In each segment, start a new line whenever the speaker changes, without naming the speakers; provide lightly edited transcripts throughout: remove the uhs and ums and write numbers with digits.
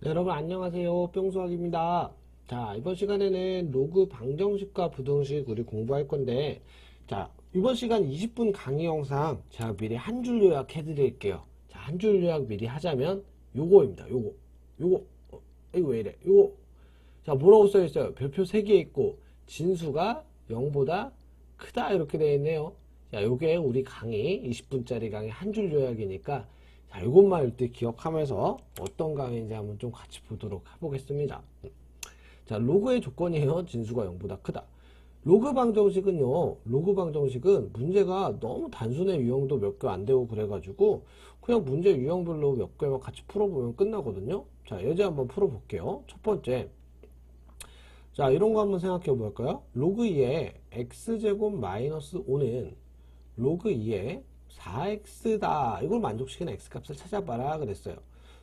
네, 여러분 안녕하세요. 뿅수학입니다. 자, 이번 시간에는 로그 방정식과 부등식 우리 공부할 건데, 자, 이번 시간 20분 강의 영상 제가 미리 한 줄 요약해 드릴게요. 자, 한 줄 요약 미리 하자면 요거입니다. 요거 이거 왜 이래? 요거. 자, 뭐라고 써 있어요? 별표 3개 있고 진수가 0보다 크다 이렇게 되어 있네요. 자, 요게 우리 강의 20분짜리 강의 한 줄 요약이니까 자, 요것만 일단 기억하면서 어떤 강의인지 한번 좀 같이 보도록 해보겠습니다. 자, 로그의 조건이에요. 진수가 0보다 크다. 로그 방정식은요, 로그 방정식은 문제가 너무 단순해. 유형도 몇 개 안 되고 그래가지고 그냥 문제 유형별로 몇 개만 같이 풀어보면 끝나거든요. 자, 예제 한번 풀어볼게요. 첫 번째, 자, 이런 거 한번 생각해 볼까요? 로그 2의 x제곱 마이너스 5는 로그 2의 4x다. 이걸 만족시키는 x값을 찾아봐라 그랬어요.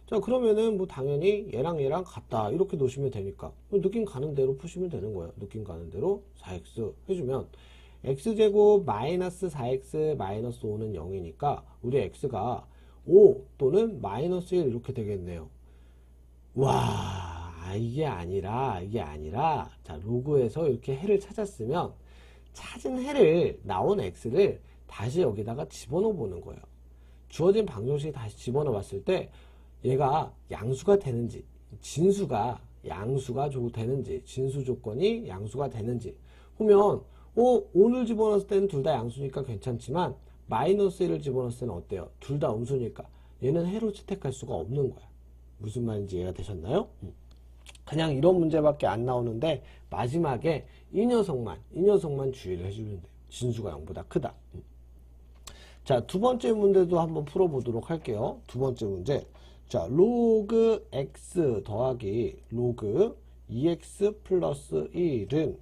자, 그러면은 뭐 당연히 얘랑 같다 이렇게 놓으시면 되니까 느낌 가는 대로 푸시면 되는 거예요. 느낌 가는 대로 4x 해주면 x제곱 마이너스 4x 마이너스 5는 0이니까 우리 x가 5 또는 마이너스 1 이렇게 되겠네요. 와, 이게 아니라 자, 로그에서 이렇게 해를 찾았으면 찾은 해를 나온 x를 다시 여기다가 집어넣어 보는 거예요. 주어진 방정식에 다시 집어넣어 봤을 때 얘가 양수가 되는지, 진수가 양수가 되는지, 진수 조건이 양수가 되는지 보면 오늘 집어넣었을 때는 둘 다 양수니까 괜찮지만 마이너스 1을 집어넣었을 때는 어때요? 둘 다 음수니까 얘는 해로 채택할 수가 없는 거야. 무슨 말인지 이해가 되셨나요? 그냥 이런 문제밖에 안 나오는데 마지막에 이 녀석만 주의를 해주면 돼요. 진수가 0보다 크다. 자, 두 번째 문제도 한번 풀어보도록 할게요. 두 번째 문제. 자, 로그 x 더하기 로그 2x 플러스 1은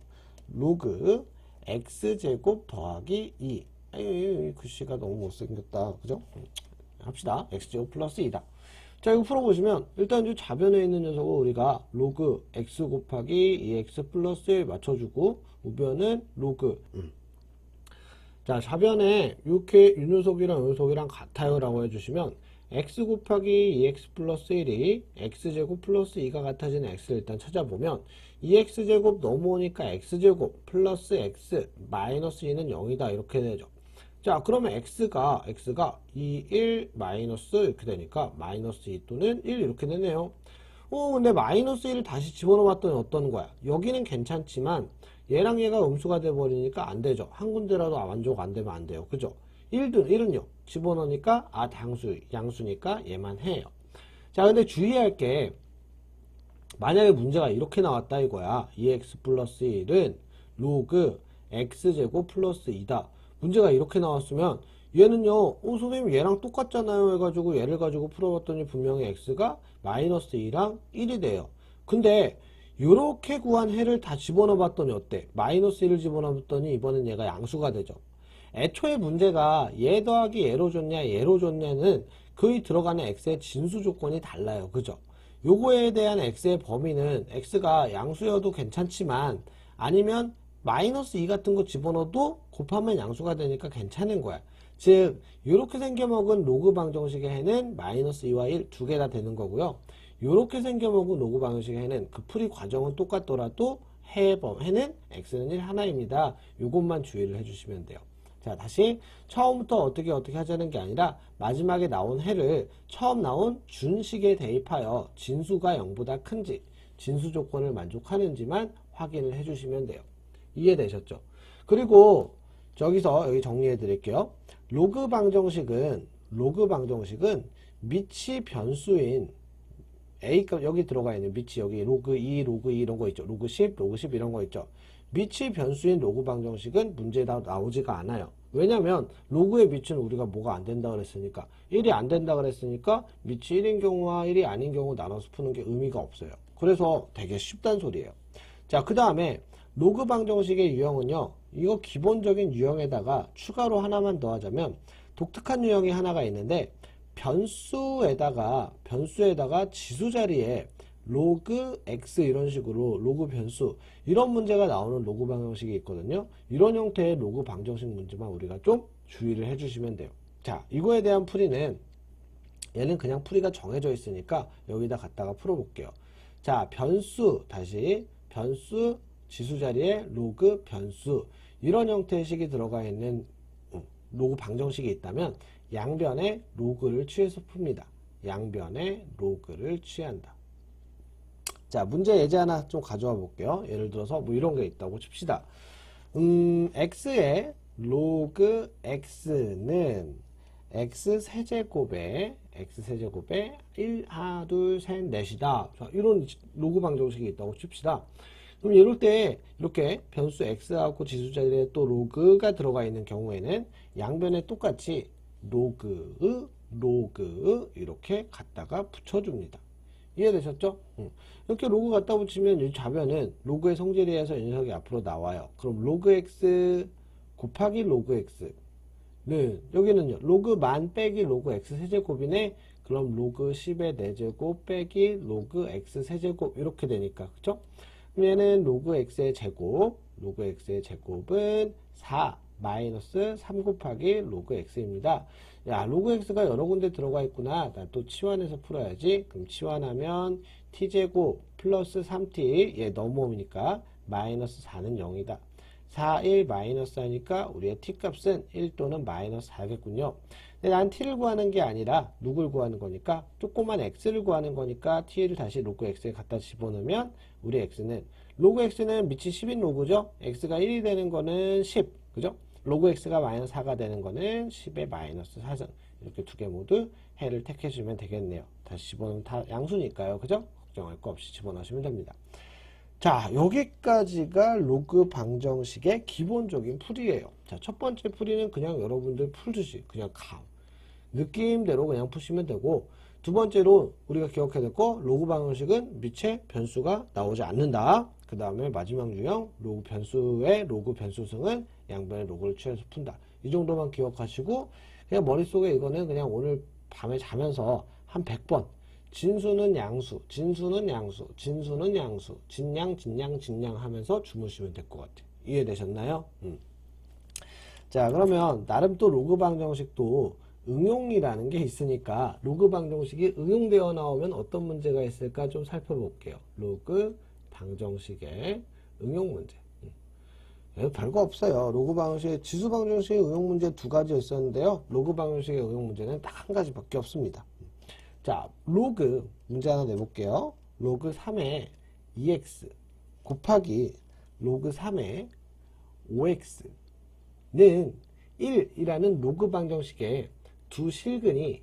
로그 x제곱 더하기 2. 글씨가 너무 못생겼다. 그죠? 합시다. x제곱 플러스 2다. 자, 이거 풀어보시면 일단 이 좌변에 있는 녀석을 우리가 로그 x 곱하기 2x 플러스 1 맞춰주고 우변은 로그 자, 좌변에 이렇게 이 녀석이랑 이 녀석이랑 같아요 라고 해주시면 x 곱하기 2x 플러스 1이 x제곱 플러스 2가 같아지는 x를 일단 찾아보면 2x제곱 넘어오니까 x제곱 플러스 x 마이너스 2는 0이다 이렇게 되죠. 자, 그러면 x가 2, 1, 마이너스 이렇게 되니까 마이너스 2 또는 1 이렇게 되네요. 근데 마이너스 1을 다시 집어넣어 봤더니 어떤 거야? 여기는 괜찮지만 얘랑 얘가 음수가 돼버리니까 안 되죠. 한 군데라도 만족 안 되면 안 돼요. 그죠? 1은요. 집어넣으니까 양수니까 얘만 해요. 자, 근데 주의할 게 만약에 문제가 이렇게 나왔다 이거야. 2x 플러스 1은 로그 x제곱 플러스 2다. 문제가 이렇게 나왔으면 얘는요, 선생님 얘랑 똑같잖아요 해가지고 얘를 가지고 풀어봤더니 분명히 x가 마이너스 2랑 1이 돼요. 근데 이렇게 구한 해를 다 집어넣어 봤더니 어때? 마이너스 1을 집어넣어 봤더니 이번엔 얘가 양수가 되죠. 애초에 문제가 얘 더하기 얘로 줬냐 얘로 줬냐는 거의 들어가는 x의 진수 조건이 달라요. 그죠? 요거에 대한 x의 범위는 x가 양수여도 괜찮지만 아니면 마이너스 2 같은 거 집어넣어도 곱하면 양수가 되니까 괜찮은 거야. 즉 이렇게 생겨먹은 로그 방정식의 해는 마이너스 2와 1 두 개 다 되는 거고요. 이렇게 생겨먹은 로그 방정식의 해는 그 풀이 과정은 똑같더라도 해는 x는 1 하나입니다. 이것만 주의를 해주시면 돼요. 자, 다시 처음부터 어떻게 하자는 게 아니라 마지막에 나온 해를 처음 나온 준식에 대입하여 진수가 0보다 큰지 진수 조건을 만족하는지만 확인을 해주시면 돼요. 이해되셨죠? 그리고 저기서 여기 정리해 드릴게요. 로그 방정식은 밑이 변수인 A값 여기 들어가 있는 밑이 여기 로그 2, 로그 2 이런 거 있죠. 로그 10, 로그 10 이런 거 있죠. 밑이 변수인 로그 방정식은 문제가 나오지가 않아요. 왜냐면 로그의 밑은 우리가 뭐가 안 된다 그랬으니까 1이 안 된다 그랬으니까 밑이 1인 경우와 1이 아닌 경우 나눠서 푸는 게 의미가 없어요. 그래서 되게 쉽단 소리예요. 자, 그 다음에 로그 방정식의 유형은요. 이거 기본적인 유형에다가 추가로 하나만 더 하자면 독특한 유형이 하나가 있는데 변수에다가 지수 자리에 로그 x 이런 식으로 로그 변수 이런 문제가 나오는 로그 방정식이 있거든요. 이런 형태의 로그 방정식 문제만 우리가 좀 주의를 해주시면 돼요. 자, 이거에 대한 풀이는 얘는 그냥 풀이가 정해져 있으니까 여기다 갖다가 풀어볼게요. 자, 변수, 다시 변수 지수 자리에 로그 변수, 이런 형태의 식이 들어가 있는 로그 방정식이 있다면 양변에 로그를 취해서 풉니다. 양변에 로그를 취한다. 자, 문제 예제 하나 좀 가져와 볼게요. 예를 들어서 뭐 이런 게 있다고 칩시다. x의 로그 x는 x세제곱에 1, 하나, 둘, 셋, 넷이다. 자, 이런 로그 방정식이 있다고 칩시다. 그럼 이럴 때 이렇게 변수 x하고 지수 자리에 또 로그가 들어가 있는 경우에는 양변에 똑같이 로그 이렇게 갖다가 붙여줍니다. 이해되셨죠? 이렇게 로그 갖다 붙이면 이 좌변은 로그의 성질에서 이 녀석이 앞으로 나와요. 그럼 로그 x 곱하기 로그 x는 여기는요. 로그 만 빼기 로그 x 세제곱이네. 그럼 로그 10의 4제곱 빼기 로그 x 세제곱 이렇게 되니까 그쵸? 그럼 얘는 로그 x의 제곱, 로그 x의 제곱은 4 마이너스 3 곱하기 로그 x입니다. 야, 로그 x가 여러 군데 들어가 있구나. 나 또 치환해서 풀어야지. 그럼 치환하면 t제곱 플러스 3t, 얘 넘어오니까 마이너스 4는 0이다. 4, 1 마이너스 하니까 우리의 t 값은 1 또는 마이너스 4겠군요. 근데 난 t를 구하는 게 아니라 누굴 구하는 거니까, 조그만 x를 구하는 거니까 t를 다시 로그 x에 갖다 집어넣으면 우리 x는, 로그 x는 밑이 10인 로그죠. x가 1이 되는 거는 10, 그죠? 로그 x가 마이너스 4가 되는 거는 10의 마이너스 4승. 이렇게 두 개 모두 해를 택해주면 되겠네요. 다시 집어넣으면 다 양수니까요. 그죠? 걱정할 거 없이 집어넣으시면 됩니다. 자, 여기까지가 로그 방정식의 기본적인 풀이에요. 자, 첫 번째 풀이는 그냥 여러분들 풀듯이 그냥 느낌대로 그냥 푸시면 되고, 두 번째로 우리가 기억해야 될 거, 로그 방정식은 밑에 변수가 나오지 않는다. 그 다음에 마지막 유형, 로그 변수의 로그 변수승은 양변의 로그를 취해서 푼다. 이 정도만 기억하시고, 그냥 머릿속에 이거는 그냥 오늘 밤에 자면서 한 100번 진수는 양수, 진수는 양수, 진수는 양수, 진양, 진양, 진양 하면서 주무시면 될 것 같아요. 이해되셨나요? 자, 그러면 나름 또 로그 방정식도 응용이라는 게 있으니까 로그 방정식이 응용되어 나오면 어떤 문제가 있을까 좀 살펴볼게요. 로그 방정식의 응용 문제. 별거 없어요. 로그 방정식, 지수 방정식의 응용 문제 두 가지 있었는데요. 로그 방정식의 응용 문제는 딱 한 가지밖에 없습니다. 자, 로그 문제 하나 내볼게요. 로그 3의 2x 곱하기 로그 3의 5x는 1이라는 로그 방정식의 두 실근이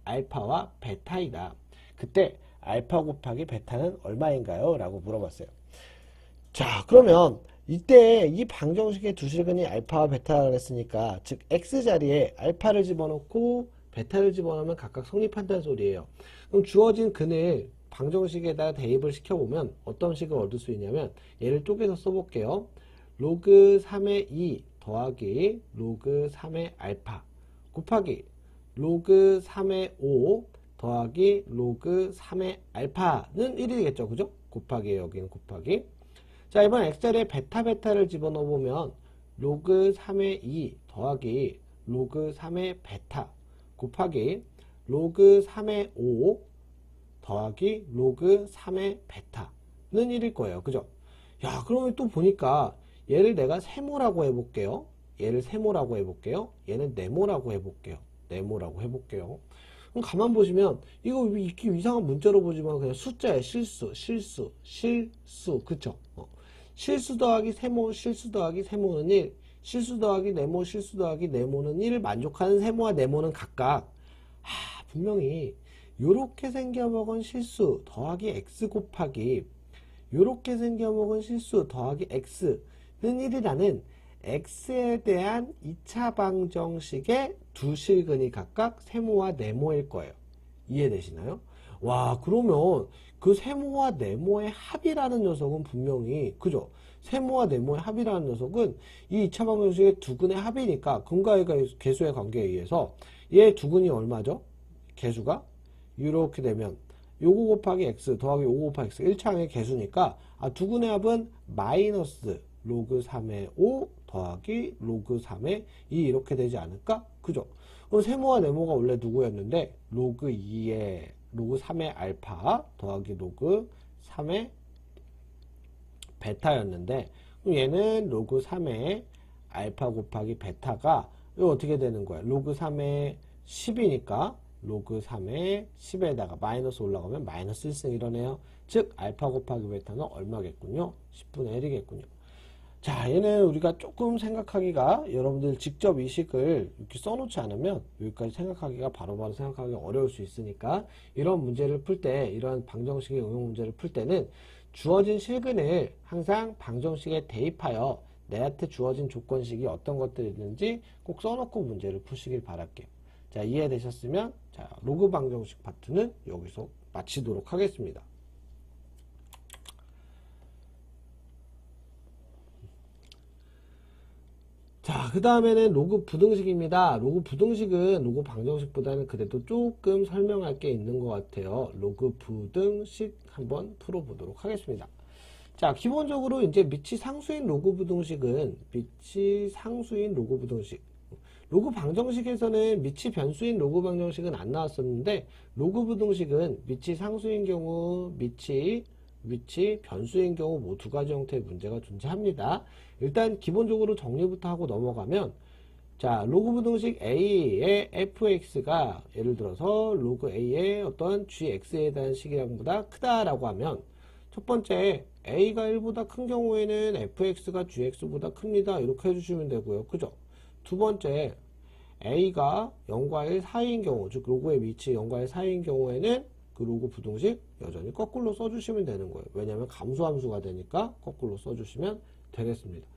알파와 베타이다. 그때 알파 곱하기 베타는 얼마인가요? 라고 물어봤어요. 자, 그러면 이때 이 방정식의 두 실근이 알파와 베타라고 했으니까, 즉 x 자리에 알파를 집어넣고 베타를 집어넣으면 각각 성립한다는 소리예요. 그럼 주어진 근을 방정식에다 대입을 시켜보면 어떤 식을 얻을 수 있냐면, 얘를 쪼개서 써볼게요. 로그 3의 2 더하기 로그 3의 알파 곱하기 로그 3의 5 더하기 로그 3의 알파는 1이 되겠죠. 그죠? 곱하기, 여기는 곱하기. 자, 이번 x자리에 베타를 집어넣어보면 로그 3의 2 더하기 로그 3의 베타 곱하기 로그 3의 5 더하기 로그 3의 베타는 1일 거예요. 그죠? 야, 그러면 또 보니까 얘를 내가 세모라고 해볼게요. 얘를 세모라고 해볼게요. 얘는 네모라고 해볼게요. 네모라고 해볼게요. 그럼 가만 보시면 이거 이렇게 이상한 문자로 보지만 그냥 숫자의 실수. 그쵸? 실수 더하기 세모, 실수 더하기 세모는 1, 실수 더하기 네모, 실수 더하기 네모는 1을 만족하는 세모와 네모는 각각, 분명히 요렇게 생겨먹은 실수 더하기 x 곱하기 요렇게 생겨먹은 실수 더하기 x는 1이라는 x에 대한 2차 방정식의 두 실근이 각각 세모와 네모일 거예요. 이해되시나요? 와, 그러면 그 세모와 네모의 합이라는 녀석은 분명히, 그죠? 세모와 네모의 합이라는 녀석은 이 2차 방정식의 두 근의 합이니까 근과 계수의 관계에 의해서 얘 두 근이 얼마죠? 계수가 이렇게 되면 요거 곱하기 x 더하기 요거 곱하기 x 1차항의 계수니까 두 근의 합은 마이너스 로그 3의 5 더하기 로그 3의 2 이렇게 되지 않을까? 그죠? 그럼 세모와 네모가 원래 누구였는데 로그 2의 로그 3의 알파 더하기 로그 3의 베타였는데 그럼 얘는 로그 3의 알파 곱하기 베타가 이거 어떻게 되는 거야? 로그 3의 10이니까 로그 3의 10에다가 마이너스 올라가면 마이너스 1승 이러네요. 즉 알파 곱하기 베타는 얼마겠군요? 10분의 1이겠군요. 자, 얘는 우리가 조금 생각하기가 여러분들 직접 이 식을 이렇게 써놓지 않으면 여기까지 생각하기가 바로바로 생각하기가 어려울 수 있으니까 이런 문제를 풀 때, 이런 방정식의 응용 문제를 풀 때는 주어진 실근을 항상 방정식에 대입하여 내한테 주어진 조건식이 어떤 것들이 있는지 꼭 써놓고 문제를 푸시길 바랄게요. 자, 이해되셨으면 자, 로그 방정식 파트는 여기서 마치도록 하겠습니다. 자, 그 다음에는 로그 부등식입니다. 로그 부등식은 로그 방정식보다는 그래도 조금 설명할 게 있는 것 같아요. 로그 부등식 한번 풀어보도록 하겠습니다. 자, 기본적으로 이제 밑이 상수인 로그 부등식은 로그 방정식에서는 밑이 변수인 로그 방정식은 안 나왔었는데 로그 부등식은 밑이 상수인 경우, 밑이 변수인 경우 뭐 두 가지 형태의 문제가 존재합니다. 일단 기본적으로 정리부터 하고 넘어가면 자, 로그 부등식 A의 fx가 예를 들어서 로그 A의 어떤 gx에 대한 식이랑보다 크다라고 하면 첫 번째 A가 1보다 큰 경우에는 fx가 gx보다 큽니다. 이렇게 해주시면 되고요. 그죠? 두 번째 A가 0과 1 사이인 경우, 즉 로그의 밑이 0과 1 사이인 경우에는 그 로그 부등식 여전히 거꾸로 써주시면 되는 거예요. 왜냐하면 감소함수가 되니까 거꾸로 써주시면 되겠습니다.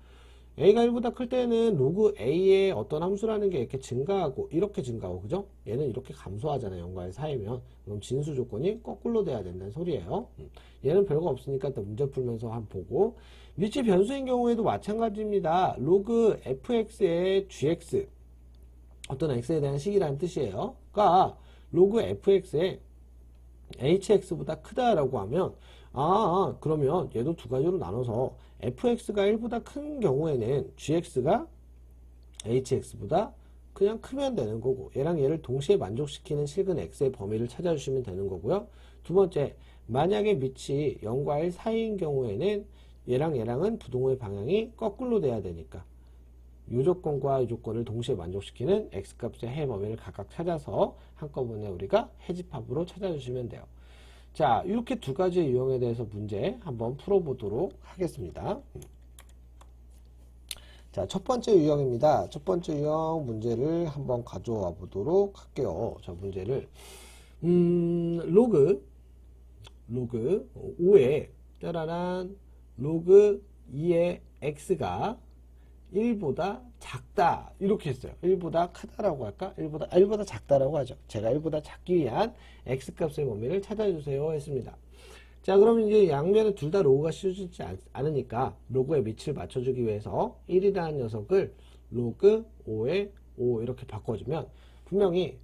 A가 1보다 클 때는 로그 A의 어떤 함수라는 게 이렇게 증가하고 이렇게 증가하고 그죠? 얘는 이렇게 감소하잖아요. 0과 1 사이면. 그럼 진수 조건이 거꾸로 돼야 된다는 소리예요. 얘는 별거 없으니까 또 문제 풀면서 한번 보고 밑이 변수인 경우에도 마찬가지입니다. 로그 fx의 gx 어떤 x에 대한 식이라는 뜻이에요. 그러니까 로그 fx의 hx보다 크다라고 하면 그러면 얘도 두 가지로 나눠서 fx가 1보다 큰 경우에는 gx가 hx보다 그냥 크면 되는 거고 얘랑 얘를 동시에 만족시키는 실근 x의 범위를 찾아주시면 되는 거고요. 두 번째, 만약에 밑이 0과 1 사이인 경우에는 얘랑 얘랑은 부동호의 방향이 거꾸로 돼야 되니까 이 조건과 이 조건을 동시에 만족시키는 x값의 해 범위를 각각 찾아서 한꺼번에 우리가 해집합으로 찾아주시면 돼요. 자, 이렇게 두 가지의 유형에 대해서 문제 한번 풀어보도록 하겠습니다. 자, 첫 번째 유형입니다. 첫 번째 유형 문제를 한번 가져와 보도록 할게요. 자, 문제를 로그 5에 짜라란 로그 2의 x가 1보다 작다 이렇게 했어요. 1보다 크다라고 할까? 1보다 작다라고 하죠. 제가 1보다 작기 위한 x값의 범위를 찾아주세요 했습니다. 자, 그럼 이제 양면에 둘 다 로그가 씌워지지 않으니까 로그의 밑을 맞춰주기 위해서 1이라는 녀석을 로그 5에 5 이렇게 바꿔주면 분명히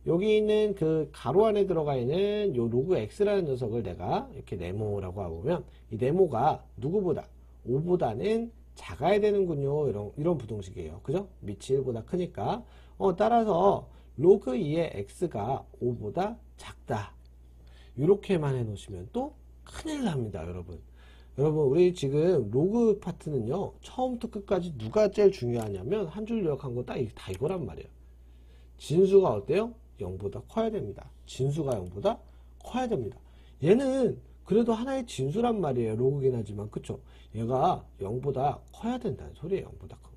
여기 있는 그 가로 안에 들어가 있는 요 로그 x라는 녀석을 내가 이렇게 네모라고 하면 이 네모가 누구보다 5보다는 작아야 되는군요. 이런 부등식이에요. 그죠? 밑이 1보다 크니까. 따라서 로그 2의 x가 5보다 작다. 이렇게만 해 놓으시면 또 큰일 납니다, 여러분. 여러분, 우리 지금 로그 파트는요, 처음부터 끝까지 누가 제일 중요하냐면, 한 줄 요약한 거 다 이거란 말이에요. 진수가 어때요? 0보다 커야 됩니다. 진수가 0보다 커야 됩니다. 얘는 그래도 하나의 진수란 말이에요. 로그긴 하지만, 그쵸? 얘가 0보다 커야 된다는 소리예요. 0보다 커.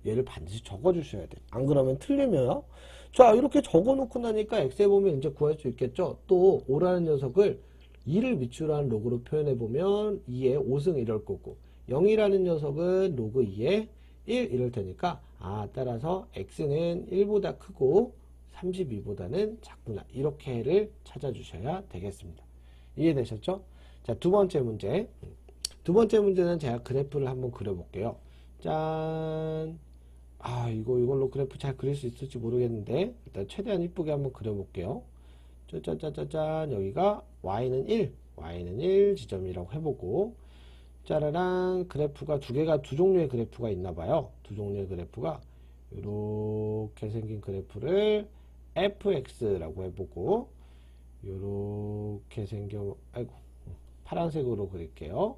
얘를 반드시 적어주셔야 돼요. 안 그러면 틀리면요. 자, 이렇게 적어놓고 나니까 x에 보면 이제 구할 수 있겠죠? 또 5라는 녀석을 2를 밑으로 한 로그로 표현해보면 2의 5승 이럴 거고 0이라는 녀석은 로그 2의 1 이럴 테니까 따라서 x는 1보다 크고 32보다는 작구나. 이렇게를 찾아주셔야 되겠습니다. 이해되셨죠? 자, 두 번째 문제. 두 번째 문제는 제가 그래프를 한번 그려볼게요. 짠. 이걸로 그래프 잘 그릴 수 있을지 모르겠는데, 일단 최대한 이쁘게 한번 그려볼게요. 짜자자자잔. 여기가 y는 1 지점이라고 해보고, 짜라란 그래프가 두 종류의 그래프가 있나 봐요. 두 종류의 그래프가 이렇게 생긴 그래프를 fx라고 해보고 이렇게 생겨 파란색으로 그릴게요.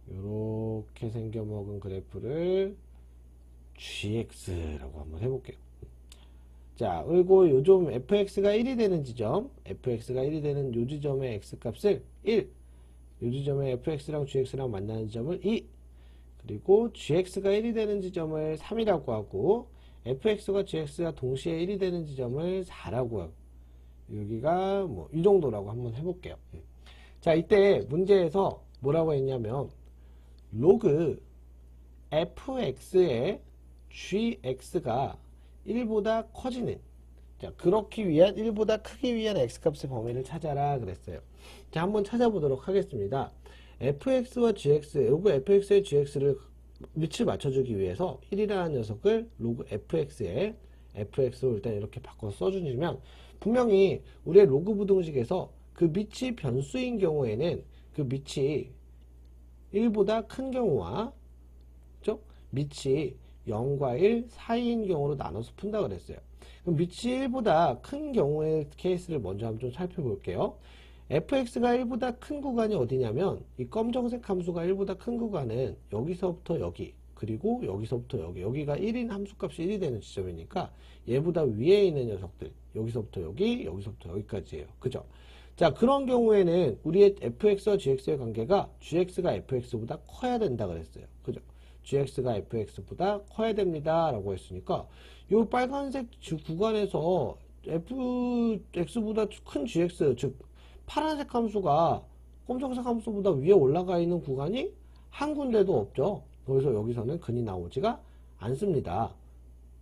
이렇게 생겨 먹은 그래프를 gx라고 한번 해볼게요. 자, 그리고 요즘 fx가 1이 되는 지점, fx가 1이 되는 요 지점의 x값을 1, 요 지점에 fx랑 gx랑 만나는 지점을 2, 그리고 gx가 1이 되는 지점을 3이라고 하고 fx와 gx가 동시에 1이 되는 지점을 4라고 하고 여기가 뭐 이 정도라고 한번 해볼게요. 자, 이때 문제에서 뭐라고 했냐면 로그 fx의 gx가 1보다 커지는, 자, 그렇기 위한 1보다 크기 위한 x값의 범위를 찾아라 그랬어요. 자, 한번 찾아보도록 하겠습니다. fx와 gx, 로그 fx의 gx를 위치를 맞춰주기 위해서 1이라는 녀석을 로그 fx로 일단 이렇게 바꿔서 써주시면 분명히 우리의 로그 부등식에서 그 밑이 변수인 경우에는 그 밑이 1보다 큰 경우와 그렇죠? 밑이 0과 1 사이인 경우로 나눠서 푼다 그랬어요. 그럼 밑이 1보다 큰 경우의 케이스를 먼저 한번 좀 살펴볼게요. fx가 1보다 큰 구간이 어디냐면 이 검정색 함수가 1보다 큰 구간은 여기서부터 여기 그리고 여기서부터 여기, 여기가 1인 함수값이 1이 되는 지점이니까 얘보다 위에 있는 녀석들 여기서부터 여기, 여기서부터 여기까지예요. 그죠? 자, 그런 경우에는 우리의 fx와 gx의 관계가 gx가 fx보다 커야 된다 그랬어요. 그죠? gx가 fx보다 커야 됩니다 라고 했으니까 이 빨간색 구간에서 fx보다 큰 gx, 즉 파란색 함수가 검정색 함수보다 위에 올라가 있는 구간이 한 군데도 없죠. 그래서 여기서는 근이 나오지가 않습니다.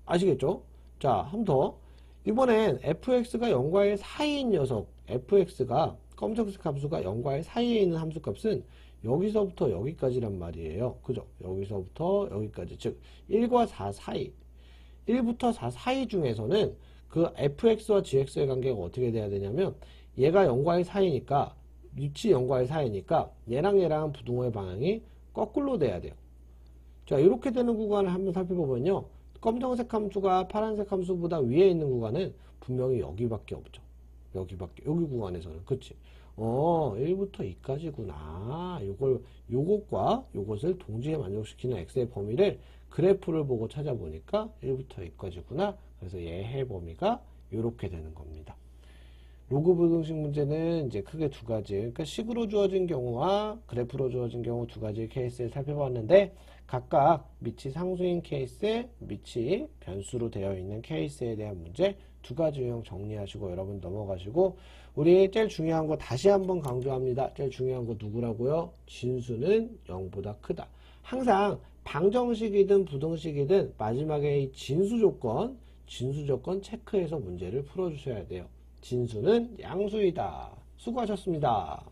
아시겠죠? 자, 한 번 더. 이번엔 fx가 0과 1 사이인 녀석, fx가 검정색 함수가 0과 1 사이에 있는 함수값은 여기서부터 여기까지란 말이에요. 그죠? 여기서부터 여기까지, 즉 1과 4 사이, 1부터 4 사이 중에서는 그 fx와 gx의 관계가 어떻게 돼야 되냐면 얘가 0과 1 사이니까, 위치 0과 1 사이니까 얘랑 부등호의 방향이 거꾸로 돼야 돼요. 자, 이렇게 되는 구간을 한번 살펴보면요, 검정색 함수가 파란색 함수보다 위에 있는 구간은 분명히 여기밖에 없죠. 여기 구간에서는. 그치? 1부터 2까지구나. 요것과 요것을 동시에 만족시키는 x의 범위를 그래프를 보고 찾아보니까 1부터 2까지구나. 그래서 얘의 범위가 이렇게 되는 겁니다. 로그 부등식 문제는 이제 크게 두 가지, 그러니까 식으로 주어진 경우와 그래프로 주어진 경우 두 가지 케이스를 살펴봤는데, 각각 밑이 상수인 케이스, 밑이 변수로 되어 있는 케이스에 대한 문제 두 가지 유형 정리하시고 여러분 넘어가시고, 우리 제일 중요한 거 다시 한번 강조합니다. 제일 중요한 거 누구라고요? 진수는 0보다 크다. 항상 방정식이든 부등식이든 마지막에 이 진수 조건 체크해서 문제를 풀어주셔야 돼요. 진수는 양수이다. 수고하셨습니다.